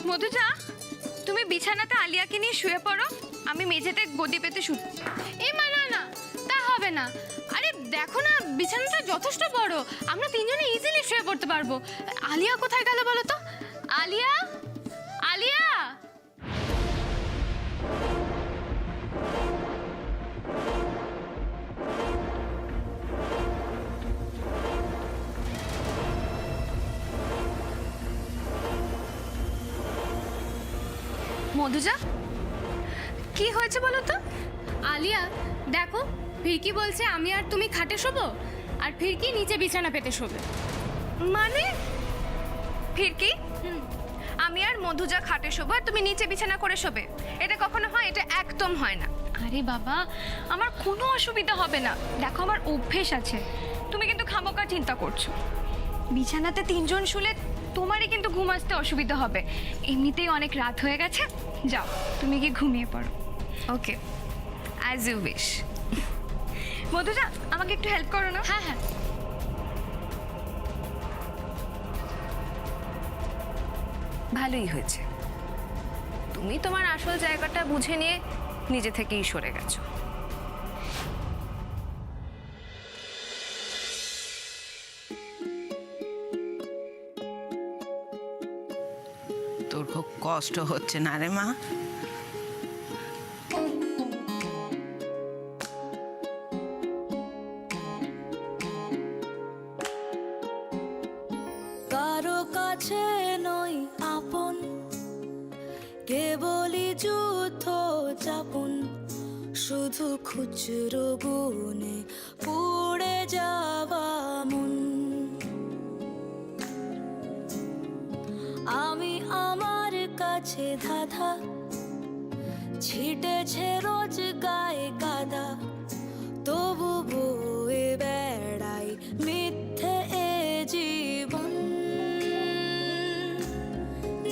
মধুজা, তুমি বিছানাতে আলিয়াকে নিয়ে শুয়ে পড়ো, আমি মেঝেতে গদি পেতে শুচ্ছি। এই মা, না না, তা হবে না। আরে দেখো না, বিছানাটা যথেষ্ট বড়, আমরা তিনজনে ইজিলি শুয়ে পড়তে পারবো। আলিয়া কোথায় গেল বলো তো? আলিয়া, আলিয়া। মধুজা, কি হয়েছে বলো তো? আলিয়া দেখো, ফিরকি বলছে আমি আর তুমি খাটে শোবো, আর ফিরকি নিচে বিছানা পেতে শোবে। মানে ফিরকি, আমি আর মধুজা খাটে শোবো আর তুমি নিচে বিছানা করে শোবে? এটা কখনো হয়? এটা একদম হয় না। আরে বাবা, আমার কোনো অসুবিধা হবে না। দেখো, আমার অভ্যেস আছে। তুমি কিন্তু খামোকা চিন্তা করছো। বিছানাতে তিনজন শুলে তোমারই কিন্তু ঘুম আসতে অসুবিধা হবে। এমনিতেই অনেক রাত হয়ে গেছে। যাও, তুমি কি ঘুমিয়ে পড়ো। ওকে, অ্যাজ ইউ উইশ। মধুজা, আমাকে একটু হেল্প করো না? হ্যাঁ হ্যাঁ। ভালোই হয়েছে, তুমি তোমার আসল জায়গাটা বুঝে নিয়ে নিজে থেকেই সরে গেছো। তোর খুব কষ্ট হচ্ছে না রে মা? কারো কাছে নই আপন, কেবলই যুদ্ধ যাপন, শুধু খুচরো গুনে পুড়ে যাওয়া মন। আমি আমার কাছে ধাঁধা, ছিটেছে রোজ গায়ে কাদা, তবু বয়ে বেড়াই মিথ্যে এ জীবন।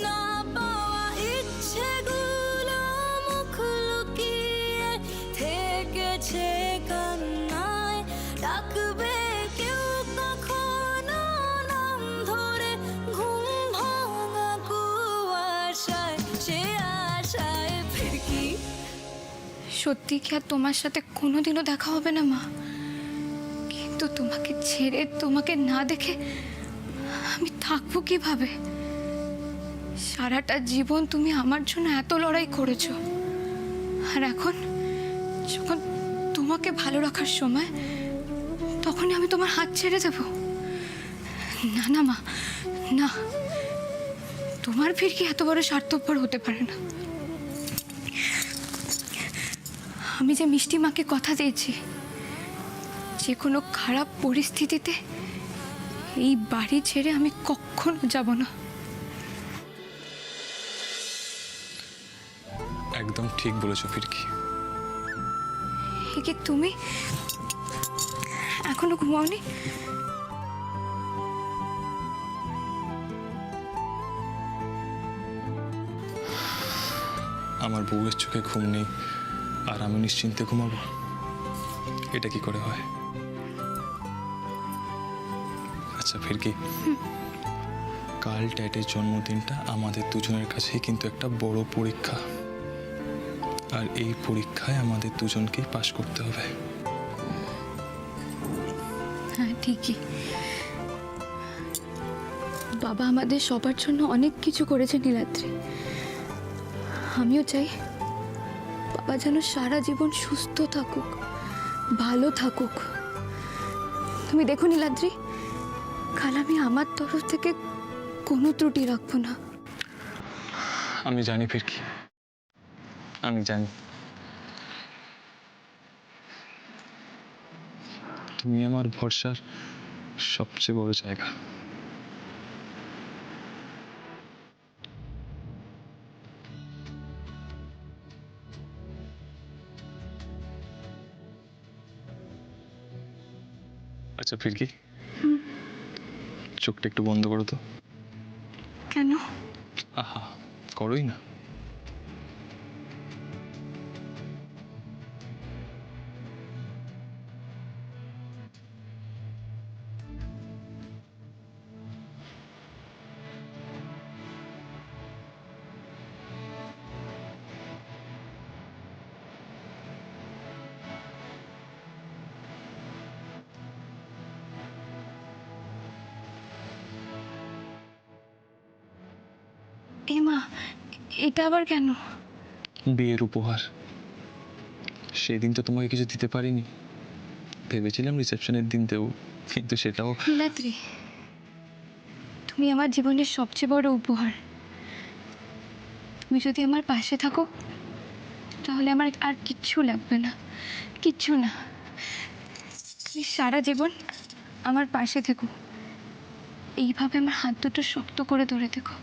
না পাওয়া ইচ্ছেগুলো মুখ লুকিয়ে থেকেছে কান্নায়, ডাকবে কেউ কখনো নাম ধরে ঘুম ভাঙা কুয়াশায়, সে আশায় ফিরকি। সত্যি কি আর তোমার সাথে কোনোদিনও দেখা হবে না মা? কিন্তু তোমাকে ছেড়ে, তোমাকে না দেখে আমি থাকবো কিভাবে? সারাটা জীবন তুমি আমার জন্য এত লড়াই করেছো, আর এখন যখন তোমাকে ভালো রাখার সময়, তখনই আমি তোমার হাত ছেড়ে দেব? না না মা, না। তোমার ফিরকি এত বড় স্বার্থপর হতে পারে না। আমি যে মিষ্টি মাকে কথা দিয়েছি, যে কোনো খারাপ পরিস্থিতিতে এই বাড়ি ছেড়ে আমি কখনো যাব না। একদম ঠিক বলেছো ফিরকি। এ কি তুমি এখনো ঘুমাওনি? আমার বউয়ের চোখে ঘুম নেই আর আমি নিশ্চিন্তে ঘুমাবো? এটা কি করে হয়? আচ্ছা ফিরকি, কাল ট্যাটের জন্মদিনটা আমাদের দুজনের কাছেই কিন্তু একটা বড় পরীক্ষা, আর এই পরীক্ষায় আমাদের দুজনকেই পাশ করতে হবে। হ্যাঁ, ঠিকই। বাবা আমাদের সবার জন্য অনেক কিছু করেছে নীলাদ্রি। আমিও চাই বাবা যেন সারা জীবন সুস্থ থাকুক, ভালো থাকুক। তুমি দেখো নীলাদ্রি, কাল আমি আমার তরফ থেকে কোনো ত্রুটি রাখবো না। আমি জানি ফিরকি, আমি জানি তুমি আমার ভরসার সবচেয়ে বড় জায়গা। আচ্ছা ফিরকি, চোখটা একটু বন্ধ করো তো। কেন? আহা, করোই না। এ মা, এটা আবার কেন? বিয়ের উপহার। সেদিন তো তোমাকে কিছু দিতে পারিনি, ভেবেছিলাম রিসেপশনের দিন দেবো, কিন্তু সেটাও। নীলাদ্রি, তুমি আমার জীবনের সবচেয়ে বড় উপহার। তুমি যদি আমার পাশে থাকো তাহলে আমার আর কিচ্ছু লাগবে না, কিচ্ছু না। তুমি সারা জীবন আমার পাশে থেকো, এইভাবে আমার হাত দুটো শক্ত করে ধরে থেকো।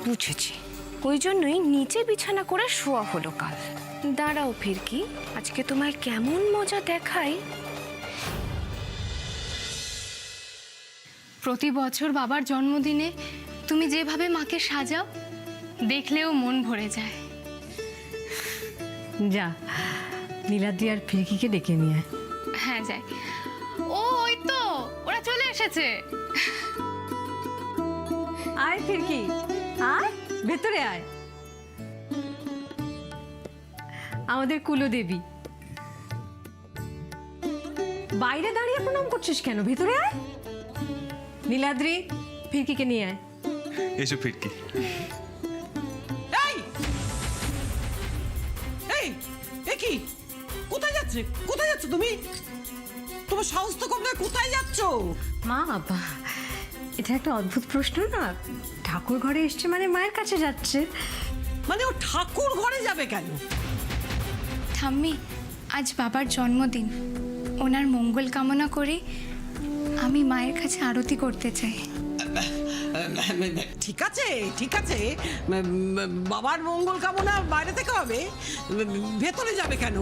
বুঝেছি, ওই জন্যই নিচে বিছানা করে শোয়া হলো কাল। দাঁড়াও ফিরকি, আজকে তোমায় কেমন মজা দেখাই। প্রতি বছর বাবার জন্মদিনে তুমি যেভাবে মাকে সাজাও, দেখলেও মন ভরে যায়। যা, নীলাদ্রি আর ফিরকিকে ডেকে নিয়ে আয়। হ্যাঁ যাই। ও ওই তো ওরা চলে এসেছে। আয় ফিরকি, আয় ভেতরে আয়। আমাদের কুলদেবী, বাইরে দাঁড়িয়ে প্রণাম করছিস কেন? ভেতরে আয়। নীলাদ্রি, ফিরকিকে নিয়ে আয়। এসো ফিরকি। এই এই এ কি? কোথায় যাচ্ছে? কোথায় যাচ্ছ তুমি? তোমার সাহস তো কম নয়, কোথায় যাচ্ছ? মা, বাবা, এটা একটা অদ্ভুত প্রশ্ন না। ঠাকুর ঘরে এসছে মানে মায়ের কাছে যাচ্ছে। মানে ও ঠাকুর ঘরে যাবে কেন? ঠাম্মি, আজ বাবার জন্মদিন, ওনার মঙ্গল কামনা করে আমি মায়ের কাছে আরতি করতে চাই। ঠিক আছে, ঠিক আছে, বাবার মঙ্গল কামনা বাইরে থেকে হবে, ভেতরে যাবে কেন?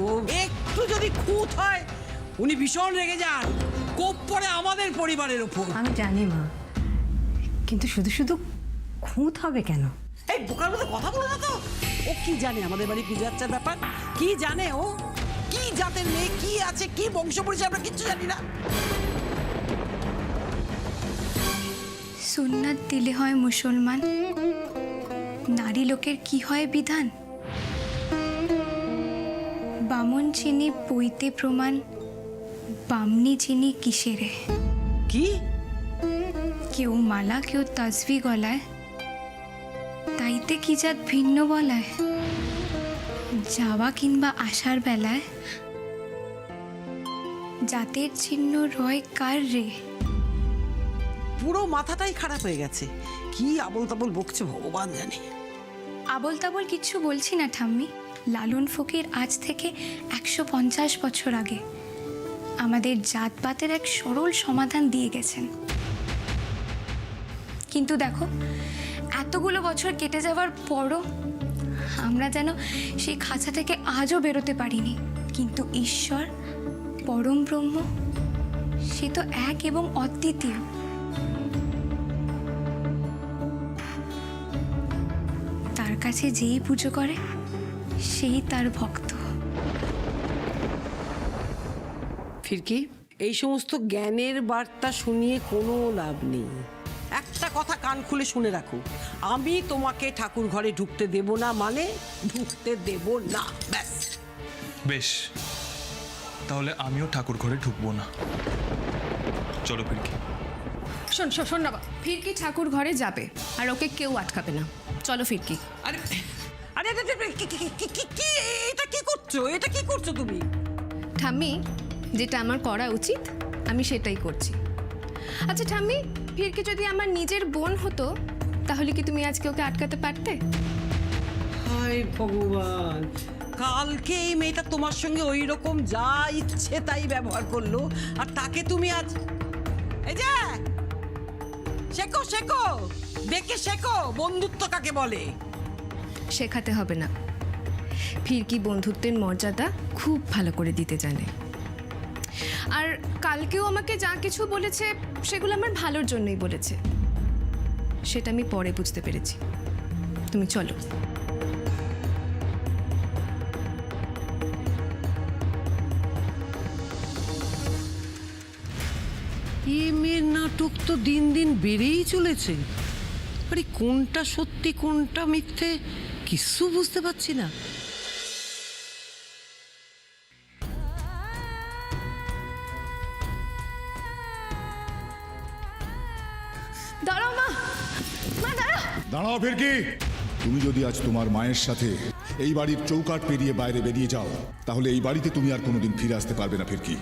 একটু যদি খুঁত হয় উনি ভীষণ রেগে যান, কোপ পড়ে আমাদের পরিবারের উপর। আমি জানি মা, কিন্তু শুধু শুধু খুঁত হবে কেন? এই বোকার মতো কথা বলো না তো। ও কি জানে আমাদের বাড়ি পুজো আচ্ছার ব্যাপার? কি জানে ও? কি জাতের মেয়ে, কি আছে, কি বংশ পরিচয় আমরা কিচ্ছু জানি না। সুন্নাত দিলে হয় মুসলমান, নারী লোকের কি হয় বিধান। বামন চিনি বইতে প্রমাণ, বামনি চিনি কিসেরে। কি? কেউ মালা, কেউ তাসবি গলায়, তাইতে কি জাত ভিন্ন বলায়। যাওয়া কিংবা আসার বেলায় জাতের চিহ্ন রয় কার রে। পুরো মাথাটাই খারাপ হয়ে গেছে। কি আবল তাবল বকছে ভগবান জানে। আবল তাবল কিচ্ছু বলছি না ঠাম্মি। লালন ফকির আজ থেকে 150 বছর আগে আমাদের জাতপাতের এক সরল সমাধান দিয়ে গেছেন। কিন্তু দেখো, এতগুলো বছর কেটে যাওয়ার পরও আমরা যেন সেই খাঁচা থেকে আজও বেরোতে পারিনি। কিন্তু ঈশ্বর, পরম ব্রহ্ম, সে তো এক এবং অদ্বিতীয়। তার কাছে যেই পুজো করে সেই তার ভক্ত। ফিরকি, এই সমস্ত জ্ঞানের বার্তা শুনিয়ে কোনো লাভ নেই। একটা কথা কান খুলে শুনে রাখো, আমি তোমাকে ঠাকুর ঘরে ঢুকতে দেব না, মানে ঢুকতে দেব না, ব্যাস। বেশ, তাহলে আমিও ঠাকুর ঘরে ঢুকবো না। চলো ফিরকি। শোন শোন শোন না, ফিরকি ঠাকুর ঘরে যাবে আর ওকে কেউ আটকাবে না। চলো ফিরকি। আরে আরে আরে, এটা কি করছো? এটা কি করছো তুমি? ঠাম্মি, যেটা আমার করা উচিত আমি সেটাই করছি। আচ্ছা ঠাম্মি, ফিরকি যদি আমার নিজের বোন হতো তাহলে কি তুমি আজকে ওকে আটকাতে পারতে? হায় ভগবান, কালকে এই মেয়েটা তোমার সঙ্গে ওই রকম যা ইচ্ছে তাই ব্যবহার করলো, আর তাকে তুমি আজ এই যে শেখো শেখো, দেখে শেখো বন্ধুত্ব কাকে বলে। শেখাতে হবে না, ফিরকি বন্ধুত্বের মর্যাদা খুব ভালো করে দিতে জানে। আর কালকেও আমাকে যা কিছু বলেছে সেগুলো আমার ভালোর জন্যই বলেছে, সেটা আমি পরে বুঝতে পেরেছি। তুমি চলো। এ মেয়ের নাটক তো দিন দিন বেড়েই চলেছে। আরে কোনটা সত্যি কোনটা মিথ্যে কিছু বুঝতে পারছি না। দাঁড়াও মা, মা দাঁড়াও। দাঁড়াও ফিরকি, তুমি যদি আজ তোমার মায়ের সাথে এই বাড়ির চৌকাঠ পেরিয়ে বাইরে বেরিয়ে যাও, তাহলে এই বাড়িতে তুমি আর কোনোদিন ফিরে আসতে পারবে না ফিরকি।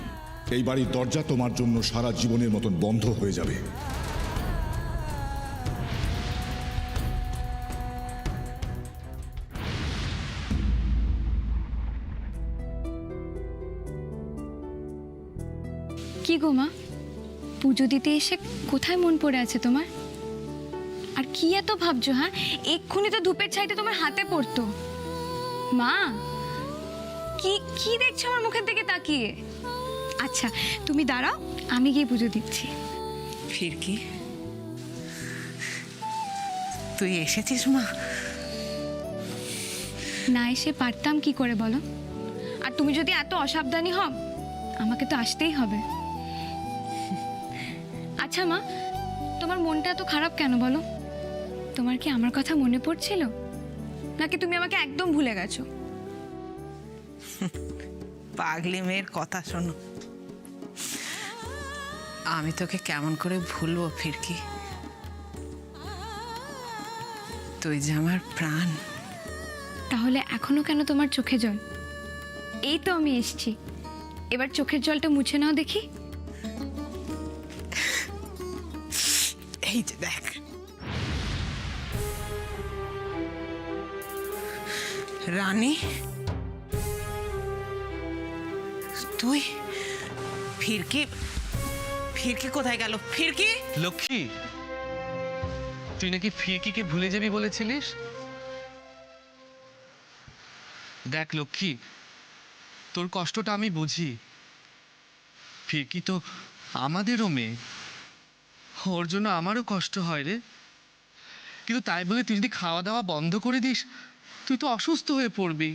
এই বাড়ির দরজা তোমার জন্য সারা জীবনের মতন বন্ধ হয়ে যাবে। কি গো মা, পুজো দিতে এসে কোথায় মন পড়ে আছে তোমার? আর কি এত ভাবছো? হ্যাঁ, এক্ষুনি তো ধূপের ছাইটা তোমার হাতে পড়তো। মা, কি কি দেখছো আমার মুখের দিকে তাকিয়ে? আচ্ছা তুমি দাঁড়াও, আমি গিয়ে পুজো দিচ্ছি। ফিরকি, তুই এসেছিস মা? না এসে পারতাম কি করে বলো? আর তুমি যদি এত অসাবধানী হও, আমাকে তো আসতেই হবে। আচ্ছা মা, তোমার মনটা এত খারাপ কেন বলো? তোমার কি আমার কথা মনে পড়ছিল, নাকি তুমি আমাকে একদম ভুলে গেছো? পাগলি মেয়ের কথা শোনো, আমি তোকে কেমন করে ভুলবো ফিরকি? তুই যে আমার প্রাণ। তাহলে এখনো কেন তোমার চোখে জল? এই তো আমি এসছি, এবার চোখের জলটা মুছে নাও দেখি। এই যে দেখ, রানী, তুই? ফিরকি, ফিরকি কোথায় গেল? ফিরকি, লক্ষ্মী, তুই নাকি ফিরকিকে ভুলে যাবি বলেছিলিস? দেখ লক্ষ্মী, তোর কষ্টটা আমি বুঝি। ফিরকি তো আমাদেরও মেয়ে, ওর জন্য আমারও কষ্ট হয় রে। কিন্তু তাই বলে তুই যদি খাওয়া দাওয়া বন্ধ করে দিস, তুই তো অসুস্থ হয়ে পড়বি।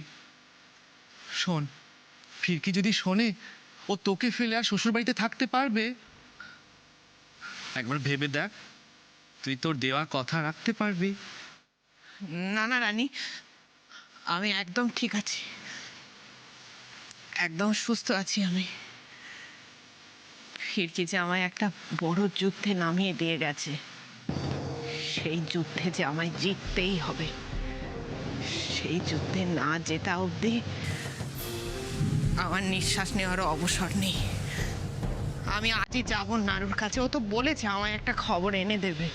শোন, ফিরকি যদি শোনে ও তোকে ফেলে আর শ্বশুরবাড়িতে থাকতে পারবে? একবার ভেবে দেখ, তুই তোর দেওয়া কথা রাখতে পারবি? না না রানী, আমি একদম ঠিক আছি, একদম সুস্থ আছি আমি। ফিরকি যে আমায় একটা বড় যুদ্ধে নামিয়ে দিয়ে গেছে, সেই যুদ্ধে যে আমায় জিততেই হবে। সেই যুদ্ধে না জেতা অবধি আমার নিঃশ্বাস নেওয়ারও অবসর নেই। আমি আজই যাবো নাড়ুর কাছে, ও তো বলেছে আমায় একটা খবর এনে দেবে।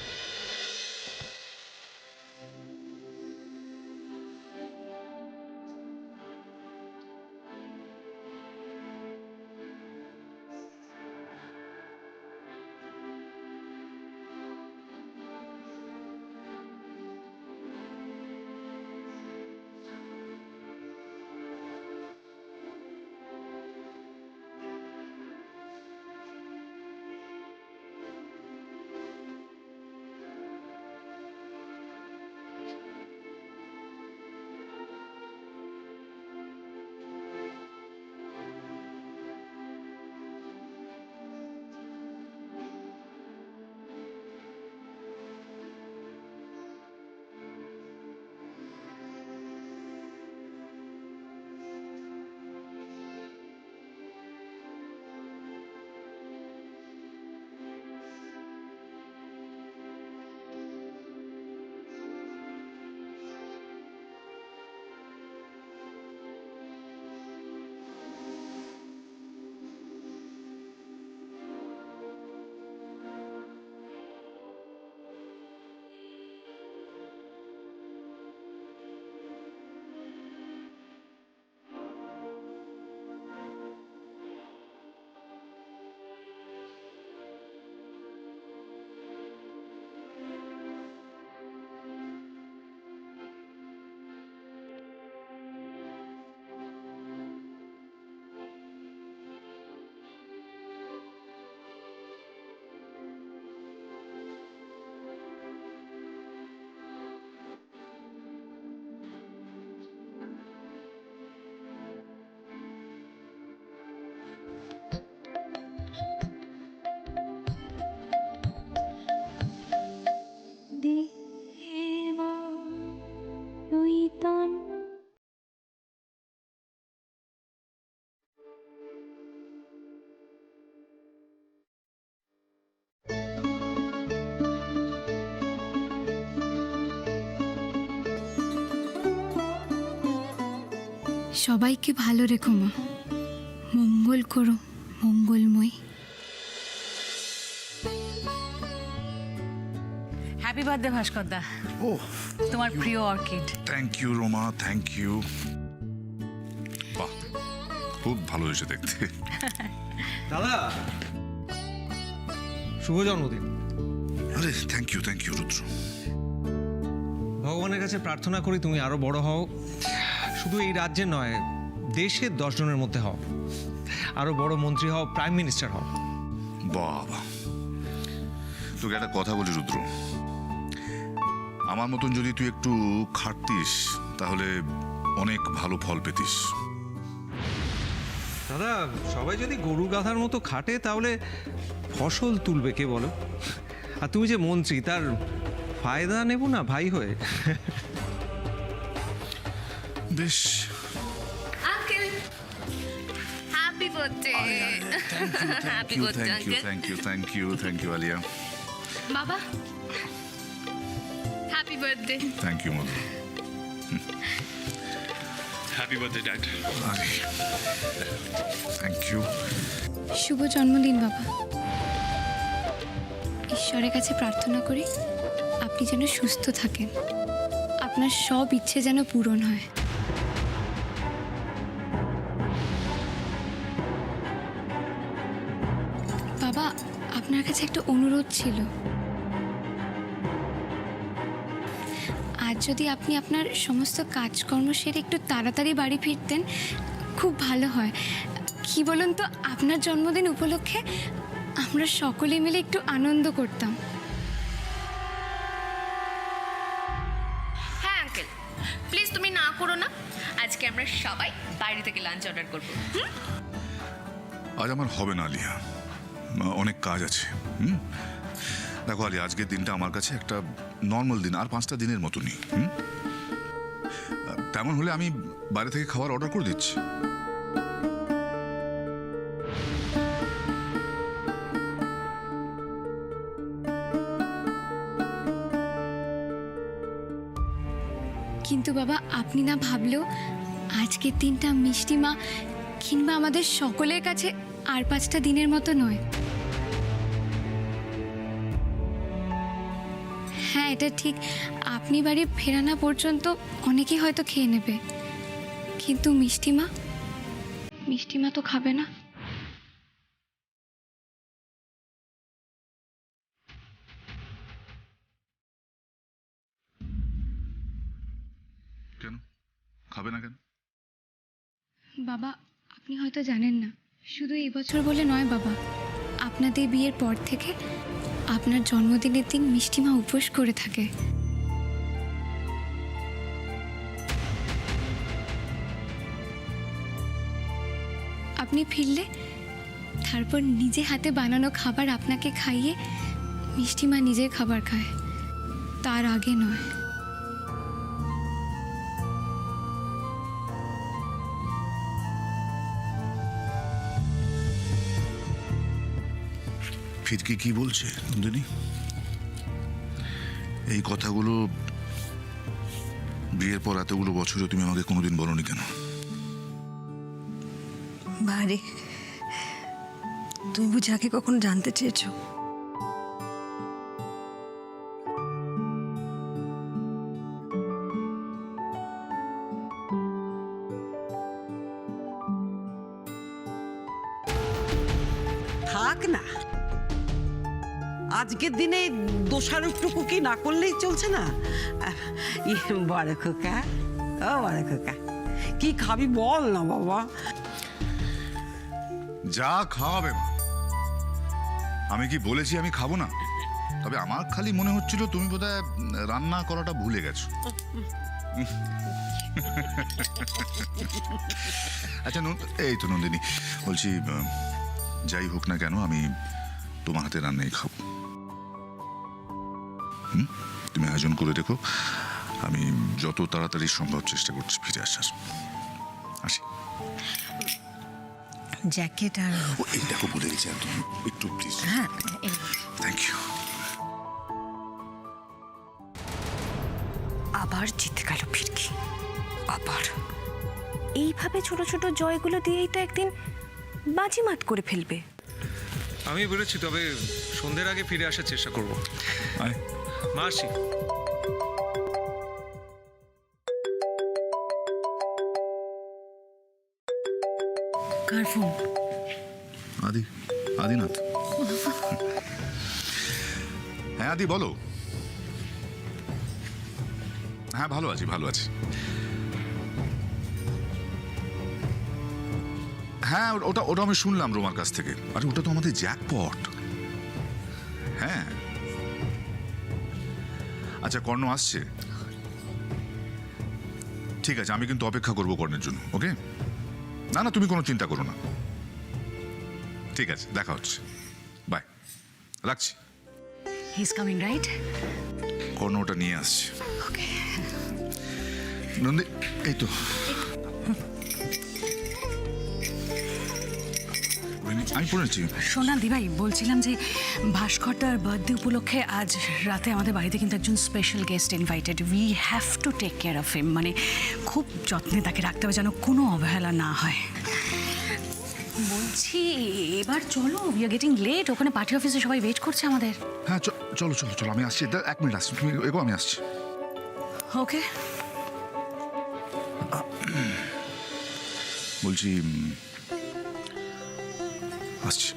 সবাইকে ভালো রেখো মা, মঙ্গল করো, মঙ্গলময়। হ্যাপি বার্থডে ভাস্কর দা, ও তোমার প্রিয় orchid. Thank you Roma, thank you. বাহ, খুব ভালো হয়েছে দেখতে। দাদা শুভ জন্মদিন। আরে থ্যাংক ইউ রুদ্র। ভগবানের কাছে প্রার্থনা করি তুমি আরো বড় হও, শুধু এই রাজ্যে নয়, দেশের 10 জনের মধ্যে হও, আরো বড় মন্ত্রী হও, প্রাইম মিনিস্টার হও। বাবা, তোকে একটা কথা বলি রুদ্র, আমার মতন যদি তুই একটু খাটতিস তাহলে অনেক ভালো ফল পেতিস। দাদা সবাই যদি গরু গাধার মতো খাটে তাহলে ফসল তুলবে কে বলো? আর তুমি যে মন্ত্রী, তার ফায়দা নেব না ভাই হয়ে? বেশ, uncle happy birthday. Happy birthday uncle. Thank you Alia. বাবা happy birthday. Thank you Madhu. Happy birthday dad. Thank you. শুভ জন্মদিন বাবা। ঈশ্বরের কাছে প্রার্থনা করি আপনি যেন সুস্থ থাকেন, আপনার সব ইচ্ছে যেন পূরণ হয়। বাবা, আপনার কাছে একটা অনুরোধ ছিল। আজ যদি আপনি আপনার সমস্ত কাজকর্ম সেরে একটু তাড়াতাড়ি বাড়ি ফিরতেন খুব ভালো হয়। কি বলুন তো, আপনার জন্মদিন উপলক্ষে আমরা সকলে মিলে একটু আনন্দ করতাম। হ্যাঁ আঙ্কেল, প্লিজ তুমি না করো না। আজকে আমরা সবাই বাইরে থেকে লাঞ্চ অর্ডার করবো। আজ আমার হবে না আলিয়া, অনেক কাজ আছে। দেখো আলিয়া, আজকের দিনটা আমার কাছে একটা নর্মাল দিন, আর 5টা দিনের মতনই। তেমন হলে আমি বাইরে থেকে খাবার অর্ডার করে দিচ্ছি। কিন্তু বাবা, আপনি না ভাবলেও আজকের দিনটা মিষ্টি মা কিংবা আমাদের সকলের কাছে আর 5টা দিনের মতো নয়। হ্যাঁ, এটা ঠিক, আপনি বাড়ি ফেরানো পর্যন্ত অনেকেই হয়তো খেয়ে নেবে, কিন্তু মিষ্টি মা তো খাবে না। কেন খাবে না কেন? বাবা, আপনি হয়তো জানেন না, শুধু এই বছর বলে নয় বাবা, আপনাদের বিয়ের পর থেকে আপনার জন্মদিনের দিন মিষ্টিমা উপোস করে থাকে। আপনি ফিরলে তারপর নিজে হাতে বানানো খাবার আপনাকে খাইয়ে মিষ্টিমা নিজের খাবার খায়, তার আগে নয়। ফিরকি কি বলছে নন্দিনী? এই কথাগুলো বিয়ের পর এতগুলো বছরে তুমি আমাকে কোনোদিন বলোনি কেন? বারে তুমি বুঝি আগে কখনো জানতে চেয়েছো? থাক না, আজকের দিনে দোষারোপটুকু কি না করলেই চলছে না? বড় খোকা, ও বড় খোকা, কি খাবি বল না বাবা। যা খাওয়াবে মা। আমি কি বলেছি আমি খাবো না? তবে আমার খালি মনে হচ্ছিল তুমি বোধহয় রান্না করাটা ভুলে গেছো। আচ্ছা এই তো নন্দিনী, বলছি যাই হোক না কেন আমি তোমার হাতে রান্নাই খাবো। তুমি আয়োজন করে দেখো, আমি যত তাড়াতাড়ি সম্ভব চেষ্টা করছি ফিরে আসার। আসি। জ্যাকেট আর এই দেখো বলে গেছি একদম, একটু প্লিজ। হ্যাঁ, থ্যাংক ইউ। আবার জিতে গেল ফিরকি, আবার। এইভাবে ছোট ছোট জয়গুলো দিয়েই তো একদিন বাজিমাত করে ফেলবে। আমি বেরোচ্ছি, তবে সন্ধ্যের আগে ফিরে আসার চেষ্টা করব। আয়। মাসি, কার ফোন? আদিনাথ। হ্যাঁ আদি বলো। হ্যাঁ ভালো আছি। হ্যাঁ ওটা আমি শুনলাম রোমার কাছ থেকে। আরে ওটা তো আমাদের জ্যাকপট। হ্যাঁ আচ্ছা, কর্ণ আসছে? ঠিক আছে, আমি কিন্তু অপেক্ষা করবো কর্ণের জন্য। ওকে, না তুমি কোনো চিন্তা করো না। ঠিক আছে, দেখা হচ্ছে, বাই, রাখছি। He is coming, right? Karna ওটা নিয়ে আসছে। নন্দী, এই তো আমি পড়েছি। সোনা দিভাই, বলছিলাম যে ভাস্করদার বার্থডে উপলক্ষে আজ রাতে আমাদের বাড়িতে কিন্তু একজন special guest invited. We have to take care of him, মানে খুব যত্নে তাকে রাখতে হবে যেন কোনো অবহেলা না হয়। বলছি এবার চলো, উই আর গেটিং লেট। ওখানে পার্টি অফিসে সবাই ওয়েট করছে আমাদের। হ্যাঁ চলো আমি আসছি। 1 মিনিট আসছি, তুমি এগো, আমি আসছি। ওকে। বলছি আসছি।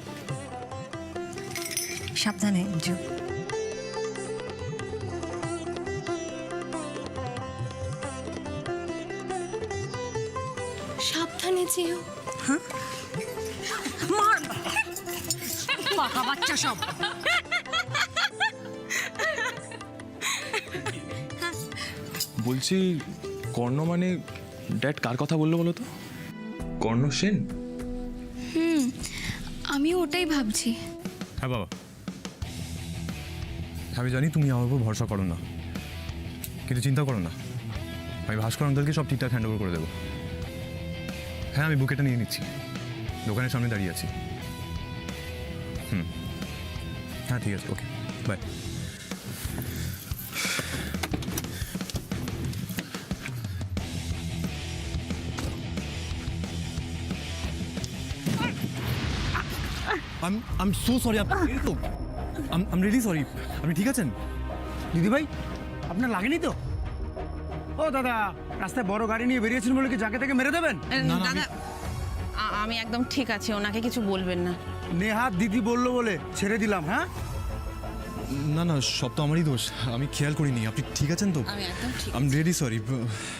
সাবধানে যো। সাবধানে যেও। মার পাকা বাচ্চা সব। বলছি কর্ণ মানে ড্যাড কার কথা বললো বলো তো? কর্ণ সেন? আমিও ওটাই ভাবছি। হ্যাঁ বাবা, আমি জানি তুমি আমার উপর ভরসা করো না, কিন্তু চিন্তা করো না, আমি ভাস্কর আঙ্কেলকে সব ঠিকঠাক হ্যান্ড ওভার করে দেবো। হ্যাঁ আমি বুকেটা নিয়ে নিচ্ছি, দোকানের সামনে দাঁড়িয়ে আছি। হ্যাঁ ঠিক আছে, okay bye. I'm so sorry. I'm really sorry. আপনি ঠিক আছেন? দিদি ভাই, আপনার লাগেনি তো? ও দাদা, রাস্তায় বড় গাড়ি নিয়ে বেরিয়েছেন বলে কি যাকে তাকে মেরে দেবেন? দাদা আমি একদম ঠিক আছি, ওনাকে কিছু বলবেন না। নেহাত দিদি বললো বলে ছেড়ে দিলাম। হ্যাঁ না সব তো আমারই দোষ, আমি খেয়াল করিনি। আপনি ঠিক আছেন তো? আমি একদম ঠিক। I'm really sorry.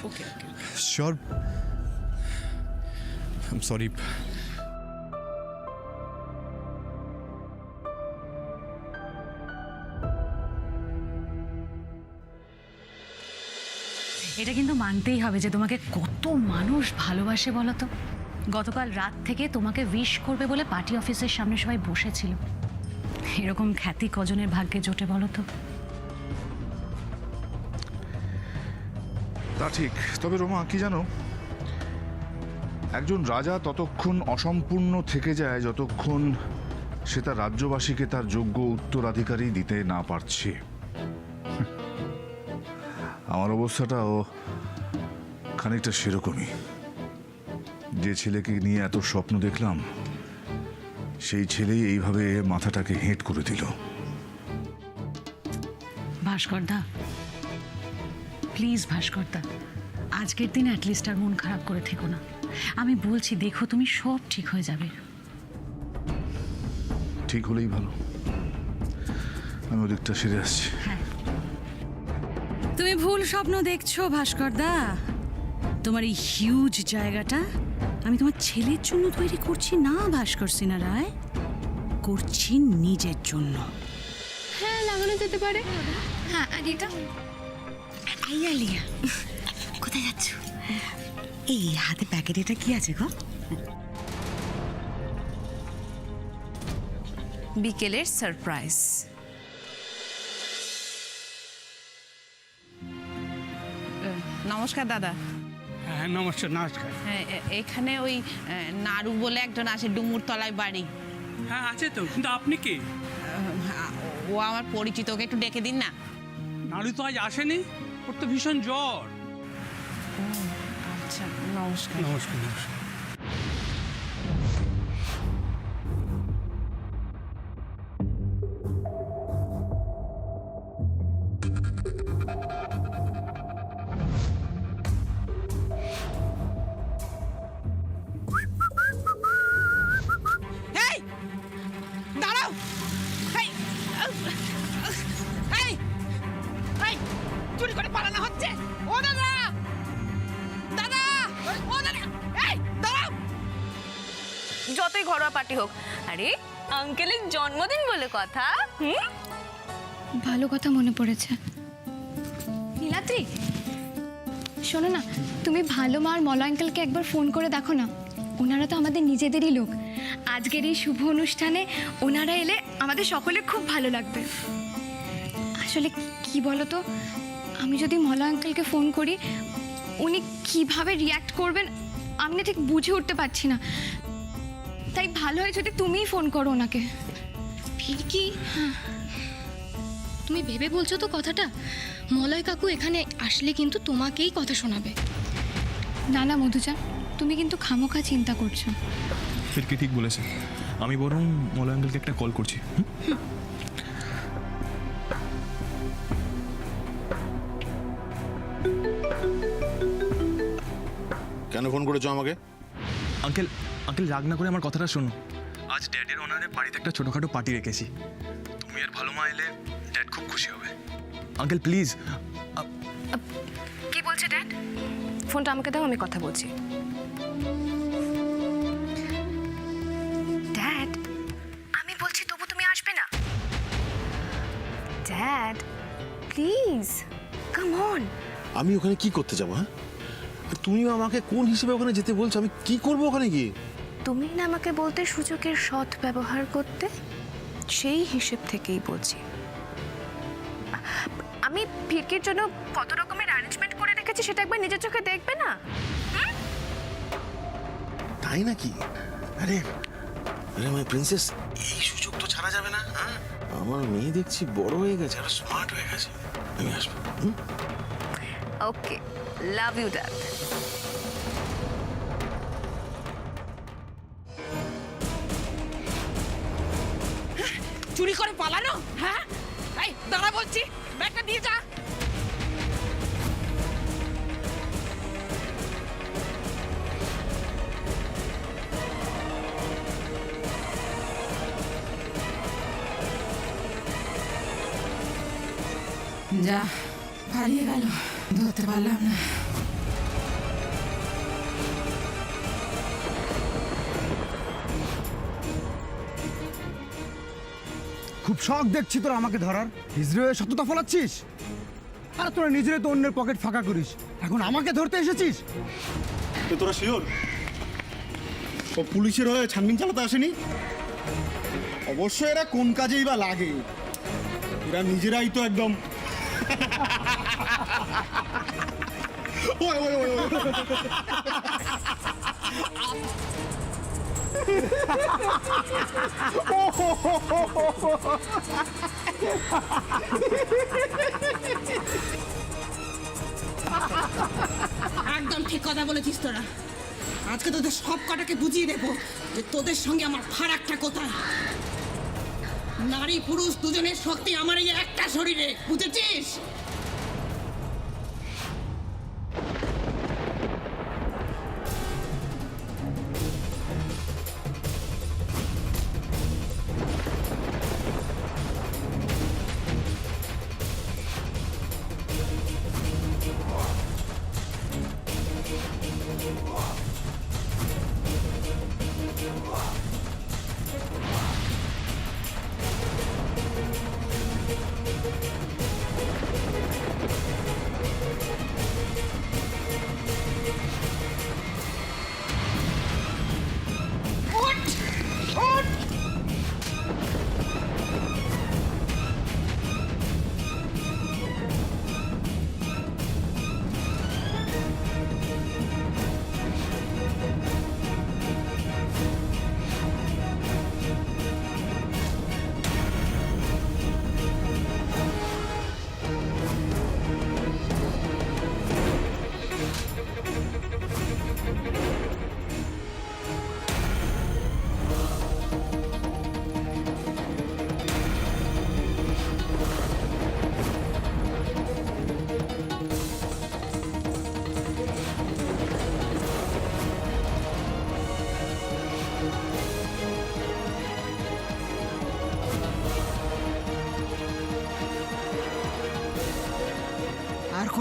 Okay Sure. I'm sorry. এটা কিন্তু মানতেই হবে যে তোমাকে কত মানুষ ভালোবাসে বলো তো। গতকাল রাত থেকে তোমাকে উইশ করবে বলে পার্টি অফিসের সামনে সবাই বসেছিল। এরকম খ্যাতি কজনের ভাগ্যে জোটে বলো তো? তা ঠিক, তবে রোমা কি জানো, একজন রাজা ততক্ষণ অসম্পূর্ণ থেকে যায় যতক্ষণ সে তার রাজ্যবাসীকে তার যোগ্য উত্তরাধিকারী দিতে না পারছে। আমার অবস্থাটাও খানিকটা সেরকমই। যে ছেলেকে নিয়ে এত স্বপ্ন দেখলাম, সেই ছেলেই এইভাবে মাথাটাকে হেঁট করে দিল। ভাস্করদা প্লিজ, ভাস্করদা আজকের দিন অ্যাটলিস্ট আর মন খারাপ করে থেকো না। আমি বলছি দেখো, তুমি সব ঠিক হয়ে যাবে। ঠিক হলেই ভালো, আমি ওদিকটা সেরে আসছি। তুমি ভুল স্বপ্ন দেখছো ভাস্করদা। তোমার এই হিউজ জায়গাটা আমি তোমার ছেলের জন্য তৈরি করছি না ভাস্কর সিনহা রায়, করছি নিজের জন্য। হ্যাঁ লাগানো যেতে পারে। হ্যাঁ আর এটা আলিয়া কোথায় যাচ্ছ? এই হাতে প্যাকেট, এটা কি আছে গো? বিকেলের সারপ্রাইজ। নমস্কার দাদা। হ্যাঁ নমস্কার। হ্যাঁ, এখানে ওই নাড়ু বলে একজন আছে, ডুমুর তলায় বাড়ি। হ্যাঁ আছে তো, কিন্তু আপনি কি? ও আমার পরিচিত, ওকে একটু ডেকে দিন না। নাড়ু তো আজ আসেনি, ওর তো ভীষণ জ্বর। আচ্ছা নমস্কার। নমস্কার নমস্কার। এই দাঁড়াও, এই এই এই চুরি করে পালানো হচ্ছে। ও দাদা, দাদা, ও দাদা, এই দাঁড়াও। যতই ঘরোয়া পার্টি হোক, আরে আঙ্কেলের জন্মদিন বলে কথা। ভালো কথা মনে পড়েছে। নীলাদ্রি, শোনো না, তুমি ভালো মা আর মলয় আঙ্কেলকে একবার ফোন করে দেখো না। ওনারা তো আমাদের নিজেদেরই লোক। আজকের এই শুভ অনুষ্ঠানে ওনারা এলে আমাদের সকলের খুব ভালো লাগবে। আসলে কি বলো তো, আমি যদি মলয় আঙ্কেলকে ফোন করি, উনি কিভাবে রিয়্যাক্ট করবেন আমি না ঠিক বুঝে উঠতে পারছি না। তাই ভালো হয় যদি তুমিই ফোন করো ওনাকে। ফিরকি, তুমি ভেবে বলছো তো কথাটা? মলয় কাকু এখানে আসলে কিন্তু তোমাকেই কথা শোনাবে। না না মধুজা, তুমি কিন্তু খামোখা চিন্তা করছো। ফিরকি ঠিক বলেছে, আমি বরং মলয় আঙ্কেলকে একটা কল করছি। কেন ফোন করেছো আমাকে? আঙ্কেল, আঙ্কেল রাগ না করে আমার কথাটা শোনো। আজ ড্যাডের ওনারে বাড়িতে একটা ছোটোখাটো পার্টি রেখেছি। তুমি আর ভালো মা এলে ড্যাড খুব খুশি হবে। Uncle please. কি বলছে ড্যাড? ফোনটা আমাকে দাও, আমি কথা বলছি। ড্যাড, আমি বলছি তবু তুমি আসবে না? Dad please come on. আমি ওখানে কি করতে যাবো? হ্যাঁ, তুমি আমাকে কোন হিসেবে ওখানে যেতে বলছো? আমি কি করবো ওখানে গিয়ে? তুমি না আমাকে বলতে সুযোগের সৎ ব্যবহার করতে, সেই হিসেব থেকেই বলছি। আমি ফিরকির জন্য কত রকমের অ্যারেঞ্জমেন্ট করে রেখেছি সেটা একবার নিজের চোখে দেখবে না? তাই নাকি? আরে আরে মাই প্রিন্সেস, এই সুযোগ তো ছাড়া যাবে না। হ্যাঁ, আমার মেয়ে দেখছি বড় হয়ে গেছে, আর স্মার্ট হয়ে গেছে। আমি আসবো। ওকে, লাভ ইউ ড্যাড। চুরি করে পালানো? হ্যাঁ, এই দাঁড়া বলছি, ব্যাগটা দিয়ে যা। যা পালিয়ে গেল, ধরতে পারলাম না। খুব শখ দেখছি তোরা আমাকে ধরার। হিজড়ে সত্যতা ফলাচ্ছিস, আর তোরা নিজেরে তো অন্যের পকেট ফাঁকা করিস। এখন আমাকে ধরতে এসেছিস? তোরা শিওর ও পুলিশের হয়ে ছানবিন চালাতে আসেনি? অবশ্য এরা কোন কাজেই বা লাগে, এরা নিজেরাই তো একদম ওই ওই ওই ওই। একদম ঠিক কথা বলেছিস তোরা। আজকে তোদের সব কটাকে বুঝিয়ে দেবো যে তোদের সঙ্গে আমার ফারাকটা কোথায়। নারী পুরুষ দুজনের শক্তি আমার এই একটা শরীরে, বুঝেছিস?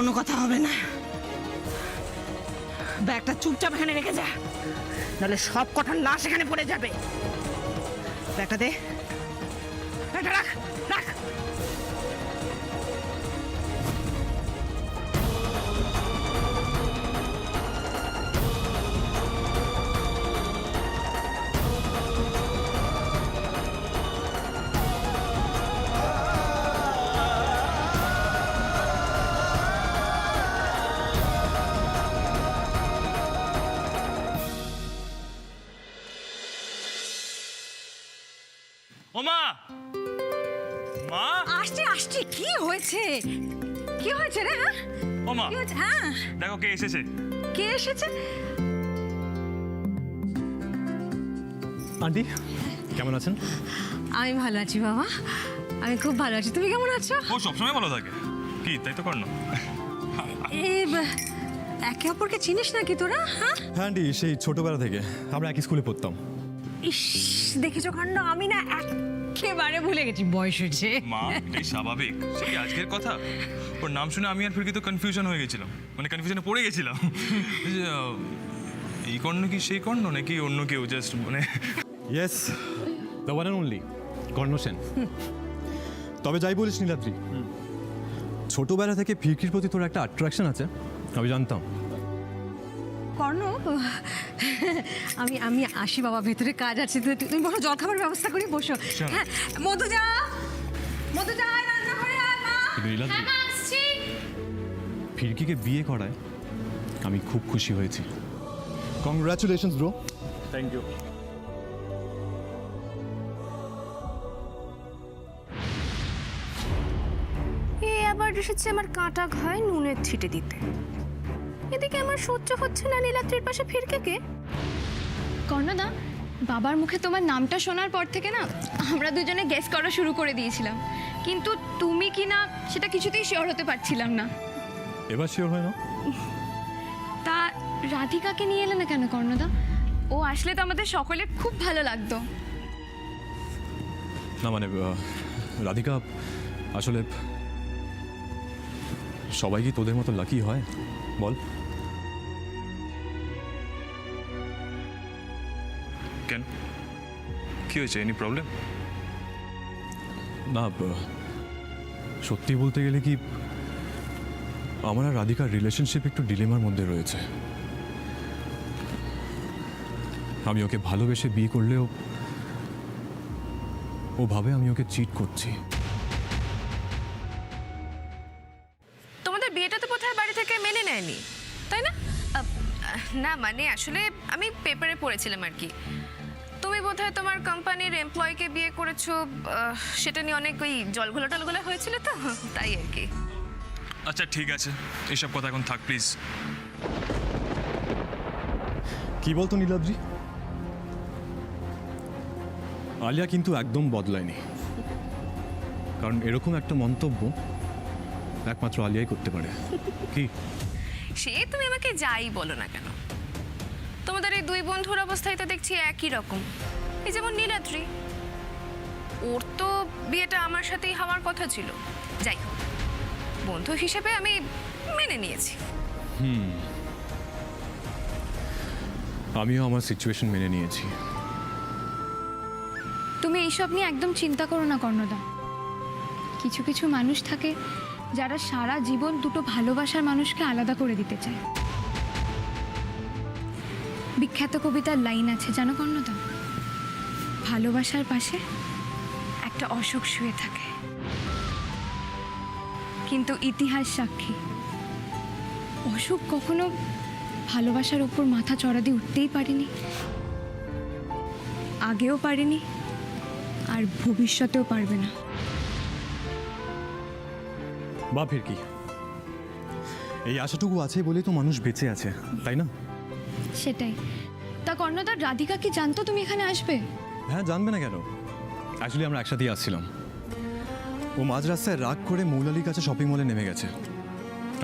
কোনো কথা হবে না। ব্যাগটা চুপচাপ এখানে রেখে যা, নাহলে সব কটার লাশ এখানে পড়ে যাবে। ব্যাগটা দে, ব্যাগটা রাখ রাখ। ওমা, মা, আসছি আসছি, কি হয়েছে? কি হয়েছে রে? হ্যাঁ ওমা, কি হয়েছে? হ্যাঁ, দেখো কে এসেছে। কে এসেছে? আন্টি কেমন আছেন? আমি ভালো আছি বাবা, আমি খুব ভালো আছি। তুমি কেমন আছো? ও সবসময় ভালো থাকে। কি তাই তো কর্ণ? একে অপরকে চিনিস নাকি তোরা? হ্যাঁ হ্যাঁ আন্টি, সেই ছোটবেলা থেকে আমরা একই স্কুলে পড়তাম। ইস, দেখেছো কাণ্ড, আমি না একেবারে ভুলে গেছি, বয়স হয়েছে। মা, এটাই স্বাভাবিক। সে কি আজকের কথা? ওর নাম শুনে আমি আর ফিরকি তো কনফিউশন হয়ে গেছিলাম, মানে কনফিউশনে পড়ে গেছিলাম। যে, এই কর্ণ কি সেই কর্ণ নাকি অন্য কেউ? জাস্ট মানে yes, the one and only Karna Sen. তবে যাই বলিস নীলাদ্রি, ছোটবেলা থেকে ফিরকির প্রতি তোর একটা অ্যাট্রাকশন আছে, আমি জানতাম। কর্ণ, আমি আসি বাবা, ভেতরে কাজ আছে। তুমি বসো, জলখাবার ব্যবস্থা করি, বসো। হ্যাঁ, মধুজা, মধুজা আয়, রান্নাঘরে আয় মা। কিন্তু নীলাদ্রি, আসছি। ফিরকিকে বিয়ে করায় আমি খুব খুশি হয়েছি। Congratulations bro. Thank you. এ আবার এসেছে আমার কাঁটা ঘায়ে নুনের ছিটে দিতে। এদিকে আমার সহ্য হচ্ছে না নীলাদ্রির পাশে ফিরকে। কর্ণদা, বাবার মুখে তোমার নামটা শোনার পর থেকে না আমরা দুজনে গেস করা শুরু করে দিয়েছিলাম, কিন্তু তুমি কি না সেটা কিছুতেই শিওর হতে পারছিলাম না। এবার শিওর হয় না? তা রাধিকাকে নিয়ে এলে না কেন কর্ণদা? ও আসলে তো আমাদের সকলের খুব ভালো লাগতো। না মানে রাধিকা, আসলে সবাই কি তোদের মতো লাকি হয় বল? কেন, কি হয়েছে? Any problem? না, সত্যি বলতে গেলে কি, আমার আর রাধিকার রিলেশনশিপ একটু ডিলেমার মধ্যে রয়েছে। আমি ওকে ভালোবেসে বিয়ে করলেও ও ভাবে আমি ওকে চিট করছি। তোমাদের বিয়েটা তো বোধহয় বাড়ি থেকে মেনে নেয়নি, তাই না? না মানে আসলে আমি পেপারে পড়েছিলাম আর কি। তুমি বোধহয় তোমার কোম্পানির এমপ্লয়িকে বিয়ে করেছো, সেটা নিয়ে অনেক ওই জলঘোলা টলঘোলা হয়েছিল তো, তাই আর কি। আচ্ছা ঠিক আছে, এসব কথা এখন থাক প্লিজ। কি বলতো নীলাদ্রি, আলিয়া কিন্তু একদম বদলায়নি, কারণ এরকম একটা মন্তব্য একমাত্র আলিয়াই করতে পারে। কি সে তুমি আমাকে যাই বলো না কেন, তোমাদের এই দুই বন্ধুর অবস্থায় তো দেখছি একই রকম। এই যেমন নীলাদ্রি, ওর তো বিয়েটা আমার সাথেই হওয়ার কথা ছিল। যাই হোক, বন্ধু হিসেবে আমি মেনে নিয়েছি। আমিও আমার সিচুয়েশন মেনে নিয়েছি। তুমি এইসব নিয়ে একদম চিন্তা করো না কর্ণদা। কিছু কিছু মানুষ থাকে যারা সারা জীবন দুটো ভালোবাসার মানুষকে আলাদা করে দিতে চায়। বিখ্যাত কবিতার লাইন আছে জানো কর্ণদা, ভালোবাসার পাশে একটা অশোক শুয়ে থাকে, কিন্তু ইতিহাস সাক্ষী অশোক কখনো ভালোবাসার উপর মাথা চড়া দিয়ে উঠতেই পারেনি, আগেও পারেনি আর ভবিষ্যতেও পারবে না। বা ফির কি, এই আশাটুকু আছে বলেই তো মানুষ বেঁচে আছে, তাই না? সেটাই। তা কর্ণদা, রাধিকা কি জানতো তুমি এখানে আসবে? হ্যাঁ, জানবে না কেন? অ্যাকচুয়ালি আমরা একসাথেই আসছিলাম। ও মাঝ রাস্তায় রাগ করে মৌলালির কাছে শপিং মলে নেমে গেছে।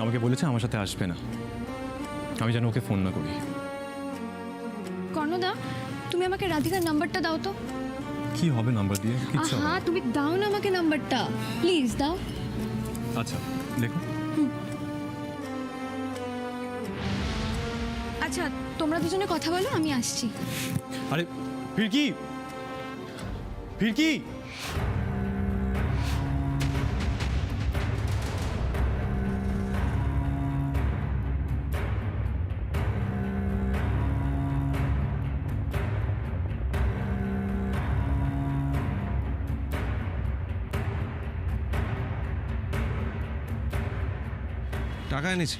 আমাকে বলেছে আমার সাথে আসবে না, আমি যেন ওকে ফোন না করি। কর্ণদা, তুমি আমাকে রাধিকার নাম্বারটা দাও তো। কি হবে নাম্বার দিয়ে? কিচ্ছু হবে না। হ্যাঁ, তুমি দাও না আমাকে নাম্বারটা, প্লিজ দাও। আচ্ছা দেখো। আচ্ছা তোমরা দুজনে কথা বলো, আমি আসছি। আরে ফিরকি, ফিরকি, টাকা এনেছি।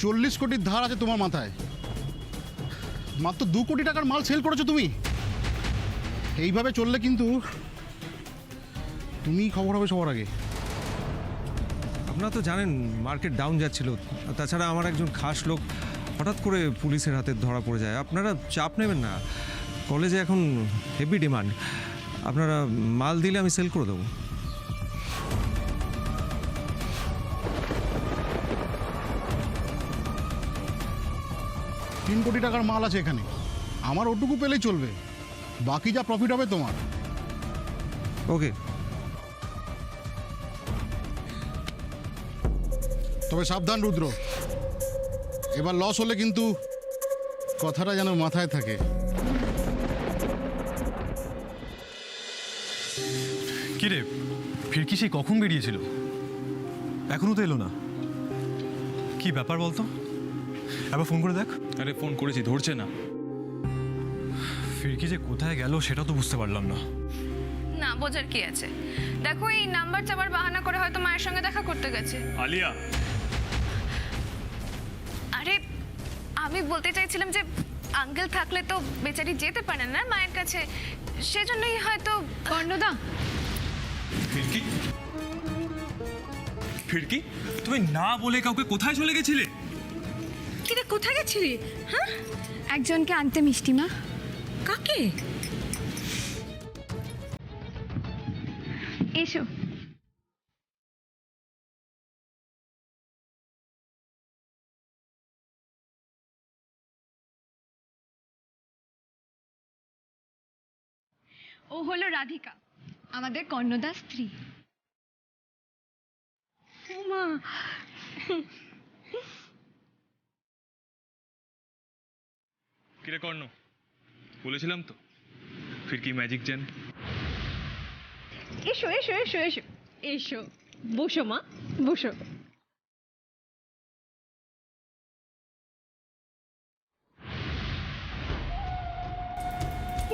40 কোটির ধার আছে তোমার মাথায়, মাত্র 2 কোটি টাকার মাল সেল করেছো তুমি। এইভাবে চললে কিন্তু তুমিই খবর হবে সবার আগে। আপনারা তো জানেন মার্কেট ডাউন যাচ্ছিল, তাছাড়া আমার একজন খাস লোক হঠাৎ করে পুলিশের হাতে ধরা পড়ে যায়। আপনারা চাপ নেবেন না, কলেজে এখন হেভি ডিমান্ড। আপনারা মাল দিলে আমি সেল করে দেবো। তিন কোটি টাকার মাল আছে এখানে, আমার ওটুকু পেলেই চলবে, বাকি যা প্রফিট হবে তোমার। ওকে। তবে সাবধান রুদ্র, এবার লস হলে কিন্তু কথাটা যেন মাথায় থাকে। কি রে ফিরকি সেই কখন বেরিয়েছিল, এখনো তো এলো না? কি ব্যাপার বলতো, একবার ফোন করে দেখ। আরে ফোন করেছি, ধরছে না। ফিরকি যে কোথায় গেল সেটা তো বুঝতে পারলাম না। না বোঝার কি আছে, দেখো এই নাম্বার চাবার বাহানা করে হয়তো মায়ের সঙ্গে দেখা করতে গেছে। আলিয়া, আরে আমি বলতে চাইছিলাম যে আঙ্কেল থাকলে তো বেচারি যেতে পারেন না মায়ের কাছে, সেজন্যই হয়তো। কর্ণদা, ফিরকি, ফিরকি তুমি না বলে কাউকে কোথায় চলে গেছিলে? কিরে কোথায় গেছিলি? হ্যাঁ, একজনকে আনতে মিষ্টি মা। কাকে? এসো। ও হলো রাধিকা, আমাদের কর্ণদার স্ত্রী। মা, কিরে কর্ণ, বলেছিলাম তো ফিরকি ম্যাজিক জানে। এসো এসো এসো এসো এসো, বসো মা, বসো।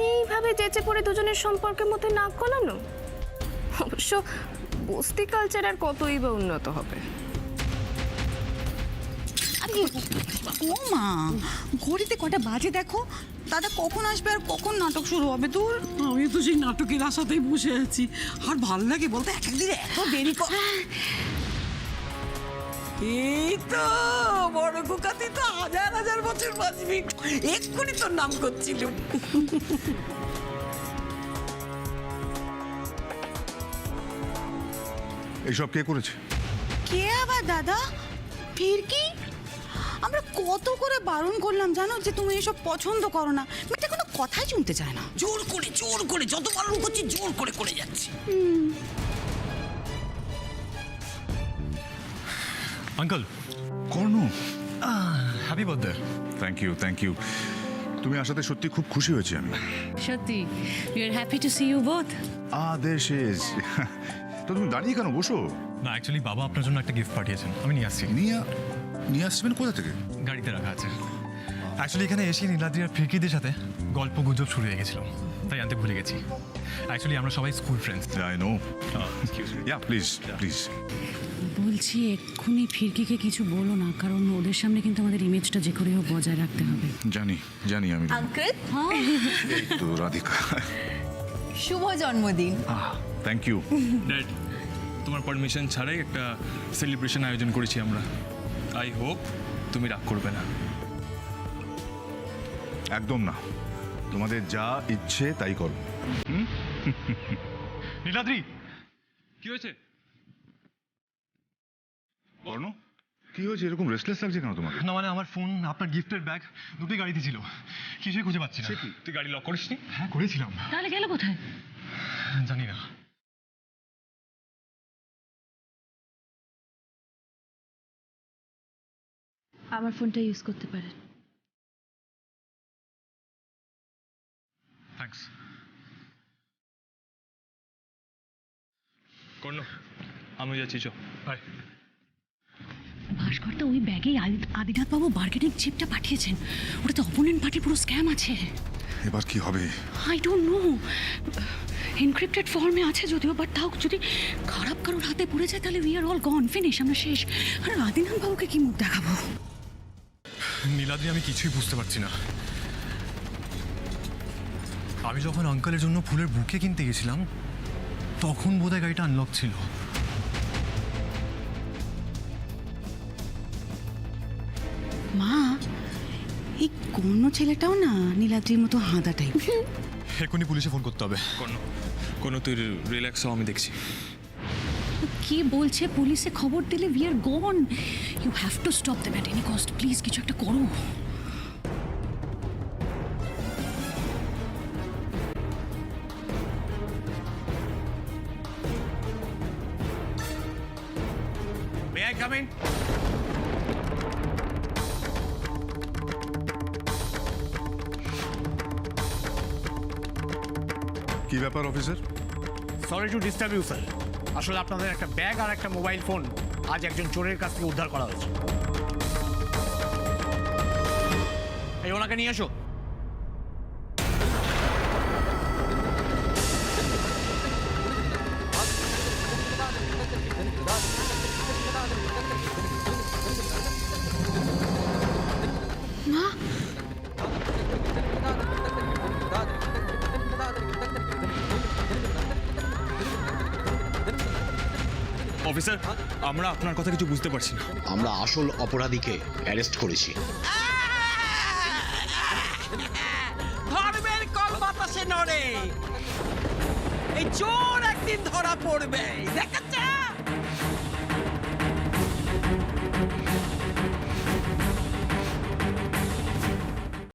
এইভাবে চেঁচে পড়ে দুজনের সম্পর্কের মধ্যে নাক গলানো, অবশ্য বস্তি কালচার আর কতই বা উন্নত হবে। আরে ও মা, ঘড়িতে কটা বাজে দেখো, দাদা কখন আসবে আর কখন নাটক শুরু হবে তোর? আমি তো সেই নাটকের আশাতেই বসে আছি। আর ভাল লাগে বলতে, এক একদিন এত দেরি এই তো বড় খোকা, তুই তো হাজার হাজার বছর বাঁচবি, এক্ষুনি তোর নাম করছিল। এইসব কে করেছে? কে আবার দাদা? ফিরকি? আমরা কত করে বারণ করলাম জানো যে তুমি এসব পছন্দ করো না, মেয়েটা কোনো কথাই শুনতে চায় না। জোর করে যত বারণ করছি জোর করে করে যাচ্ছি। Uncle, Karna, happy birthday. Thank you. তুমি আসাতে সত্যি খুব খুশি হয়েছি আমি। সত্যি, we are happy to see you both. দেশ ইজ। তো তুমি দাঁড়িয়ে কেন, বসো। না অ্যাকচুয়ালি বাবা আপনার জন্য একটা গিফট পাঠিয়েছেন, আমি নিয়ে আসছি। নিয়ে আসবেন কোথা থেকে? গাড়িতে রাখা আছে। অ্যাকচুয়ালি এখানে এসে নীলাদ্রি আর ফিরকিদের সাথে গল্প গুজব শুরু হয়ে গেছিল, তাই আনতে ভুলে গেছি। অ্যাকচুয়ালি আমরা সবাই school friends. I know. Yeah please please. বলছি এক্ষুনি ফিরকিকে কিছু বলো না, কারণ ওদের সামনে কিন্তু আমাদের ইমেজটা যে করেও বজায় রাখতে হবে। জানি আমি। আঙ্কেল, এই তো রাধিকা। শুভ জন্মদিন। Thank you. ড্যাড, তোমার পারমিশন ছাড়াই একটা সেলিব্রেশন আয়োজন করেছি আমরা। আই হোপ তুমি রাগ করবে না। একদম না, তোমাদের যা ইচ্ছে তাই করো। নীলাদ্রি, কি হয়েছে? কর্ণ, কি হয়েছে? এরকম রেস্টলেস লাগছে কেন তোমাকে? না মানে আমার ফোন, আপনার গিফটের ব্যাগ দুটোই গাড়িতে ছিল, কিছুই খুঁজে পাচ্ছি না। তুই গাড়ি লক করিসনি? হ্যাঁ করেছিলাম। তাহলে গেল কোথায়? জানি না। আমার ফোনটা ইউজ করতে পারেন। থ্যাঙ্কস। কর্ণ, আমি যাচ্ছি, চো বাই। ভাস্করটা ওই ব্যাগেই আদিনাথ বাবু বার্গেনিং চিপটা পাঠিয়েছেন। ওটাতে অপোনেন্ট পার্টির পুরো স্ক্যাম আছে। এবার কি হবে? আই ডোন্ট নো, এনক্রিপ্টেড ফর্মে আছে যদিও, বাট তাও যদি খারাপ কারোর হাতে পড়ে যায় তাহলে we are all gone, finish, আমরা শেষ। আর আদিনাথ বাবুকে কি মুখ দেখাবো? নীলাদ্রি, আমি কিছুই বুঝতে পারছি না। আমি যখন আঙ্কেলের জন্য ফুলের বুকে কিনতে গেছিলাম তখন বোধহয় গাড়িটা আনলক ছিল। মা, এই কোন ছেলেটাও না নীলাদ্রির মতো হাঁদা টাইপ। এখনই পুলিশে ফোন করতে হবে। কোনো তুই রিল্যাক্স হও, আমি দেখছি। কি বলছে? পুলিশে খবর দিলে we are gone. You have to stop them at any cost. Please কিছু একটা করো। May I come in? কি ব্যাপার officer? Sorry to disturb you sir, আসলে আপনাদের একটা ব্যাগ আর একটা মোবাইল ফোন আজ একজন চোরের কাছ থেকে উদ্ধার করা হয়েছে। এই ওনাকে নিয়ে এসো। অফিসার, আমরা আপনার কথা কিছু বুঝতে পারছি না। আমরা আসল অপরাধীকে অ্যারেস্ট করেছি। ধর্মের কল বাতাসে নড়ে, এই চোর একদিন ধরা পড়বে, দেখাচ্ছে।